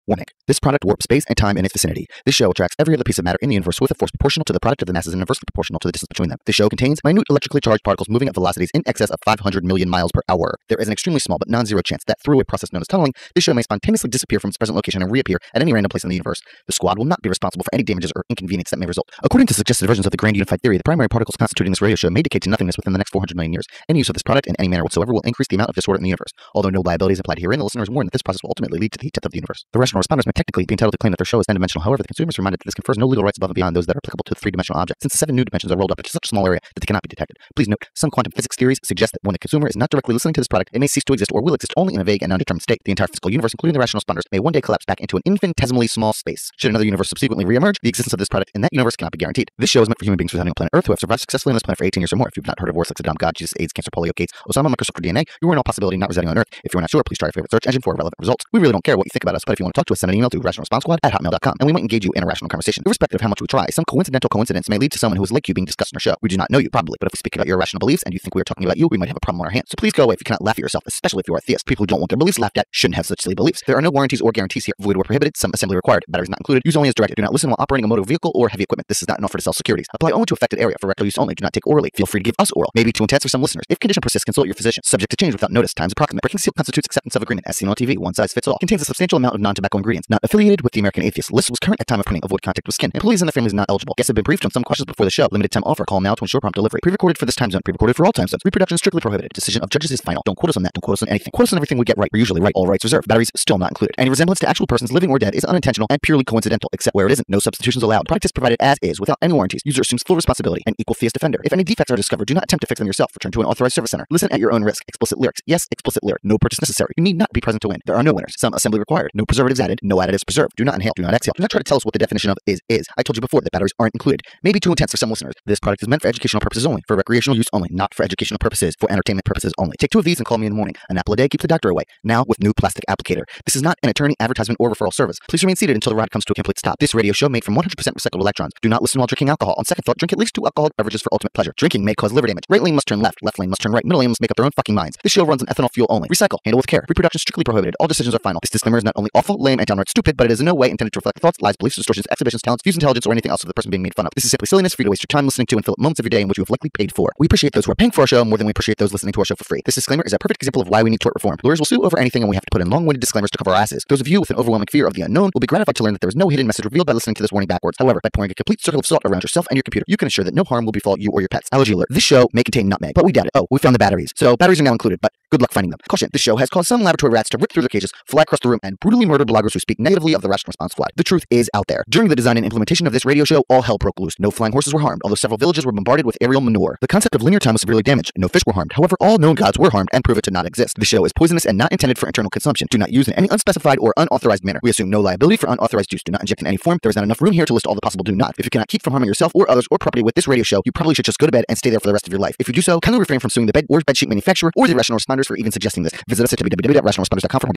Warning. This product warps space and time in its vicinity. This show attracts every other piece of matter in the universe with a force proportional to the product of the masses and inversely proportional to the distance between them. This show contains minute electrically charged particles moving at velocities in excess of 500 million miles per hour. There is an extremely small but non-zero chance that through a process known as tunneling, this show may spontaneously disappear from its present location and reappear at any random place in the universe. The squad will not be responsible for any damages or inconvenience that may result. According to suggested versions of the grand unified theory, the primary particles constituting this radio show may decay to nothingness within the next 400 million years. Any use of this product in any manner whatsoever will increase the amount of disorder in the universe. Although no liability is implied herein, the listener is warned that this process will ultimately lead to the death of the universe. The rational responders may technically be entitled to claim that their show is n-dimensional. However, the consumer is reminded that this confers no legal rights above and beyond those that are applicable to the three-dimensional object, since the 7 new dimensions are rolled up into such a small area that they cannot be detected. Please note, some quantum physics theories suggest that when the consumer is not directly listening to this product, it may cease to exist or will exist only in a vague and undetermined state. The entire physical universe, including the rational responders, may one day collapse back into an infinitesimally small space. Should another universe subsequently re-emerge, the existence of this product in that universe cannot be guaranteed. This show is meant for human beings residing on planet Earth who have survived successfully on this planet for 18 years or more. If you've not heard of wars like Saddam, God, Jesus, AIDS, cancer, polio, Gates, Osama, Microsoft, or DNA, you are in all possibility not residing on Earth. If you're not sure, please try your favorite search engine for relevant results. We really don't care what you think about us, but if you want to talk to us, send an email to rationalresponsesquad@hotmail.com, and we might engage you in a rational conversation. Irrespective of how much we try, some coincidental coincidence may lead to someone who is like you being discussed on our show. We do not know you, probably, but if we speak about your irrational beliefs and you think we are talking about you, we might have a problem on our hands. So please go away if you cannot laugh at yourself, especially if you are a theist. People who don't want their beliefs laughed at shouldn't have such silly beliefs. There are no warranties or guarantees here. Void where prohibited, some assembly required. Batteries not included. Use only as directed. Do not listen while operating a motor vehicle or heavy equipment. This is not an offer to sell securities. Apply only to affected area. For rectal use only. Do not take orally. Feel free to give us oral. Maybe too intense for some listeners. If condition persists, consult your physician. Subject to change without notice. Times approximate. Breaking seal constitutes acceptance of agreement. As seen on TV, one size fits all. Contains a substantial amount of non-tobacco ingredients. Not affiliated with the American Atheist. List was current at time of printing. Avoid contact with skin. Employees and their families not eligible. Guests have been briefed on some questions before the show. Limited time offer. Call now to ensure prompt delivery. Pre-recorded for this time zone. Pre-recorded for all time zones. Reproduction strictly prohibited. Decision of judges is final. Don't quote us on that. Don't quote us on anything. Quote us on everything we get right. We're usually right. All rights reserved. Batteries still not included. Any resemblance to actual persons living or dead is unintentional and purely coincidental, except where it isn't. No substitutions allowed. Product is provided as is without any warranties. User assumes full responsibility. An equal theist offender. If any defects are discovered, do not attempt to fix them yourself. Return to an authorized service center. Listen at your own risk. Explicit lyrics. Yes, explicit lyric. No purchase necessary. You need not be present to win. There are no winners. Some assembly required. No preservatives added. No additives preserved. Do not inhale. Do not exhale. Do not try to tell us what the definition of is. I told you before that batteries aren't included. Maybe too intense for some listeners. This product is meant for educational purposes only. For recreational use only. Not for educational purposes. For entertainment purposes only. Take 2 of these and call me in the morning. An apple a day keeps the doctor away. Now with new plastic applicator. This is not an attorney, advertisement, or referral service. Please remain seated until the ride comes to a complete stop. This radio show made from 100% recycled electrons. Do not listen while drinking alcohol. On second thought, drink at least 2 alcoholic beverages for ultimate pleasure. Drinking may cause liver damage. Right lane must turn left. Left lane must turn right. Middle lane must make up their own fucking minds. This show runs on ethanol fuel only. Recycle. Handle with care. Reproduction strictly prohibited. All decisions are final. This disclaimer is not only awful, lame, and downright stupid, but it is in no way intended to reflect thoughts, lies, beliefs, distortions, exhibitions, talents, views, intelligence, or anything else of the person being made fun of. This is simply silliness for you to waste your time listening to and fill up moments of your day in which you have likely paid for. We appreciate those who are paying for our show more than we appreciate those listening to our show for free. This disclaimer is a perfect example of why we need tort reform. Lawyers will sue over anything, and we have to put in long-winded disclaimers to cover our asses. Those of you with an overwhelming fear of the unknown will be gratified to learn that there is no hidden message revealed by listening to this warning backwards. However, by pouring a complete circle of salt around yourself and your computer, you can ensure that no harm will befall you or your pets. Allergy alert. This show may contain nutmeg, but we doubt it. Oh, we found the batteries. So batteries are now included, but good luck finding them. Caution, this show has caused some laboratory rats to rip through their cages, fly across the room, and brutally murder bloggers who speak negatively of the Rational Response Squad. The truth is out there. During the design and implementation of this radio show, all hell broke loose. No flying horses were harmed, although several villages were bombarded with aerial manure. The concept of linear time was severely damaged. No fish were harmed. However, all known gods were harmed and prove it to not exist. The show is poisonous and not intended for internal consumption. Do not use in any unspecified or unauthorized manner. We assume no liability for unauthorized use. Do not inject in any form. There is not enough room here to list all the possible do not. If you cannot keep from harming yourself or others or property with this radio show, you probably should just go to bed and stay there for the rest of your life. If you do so, kindly refrain from suing the bed or bedsheet manufacturer or the Rational Responders for even suggesting this. Visit us at www.rationalresponders.com for more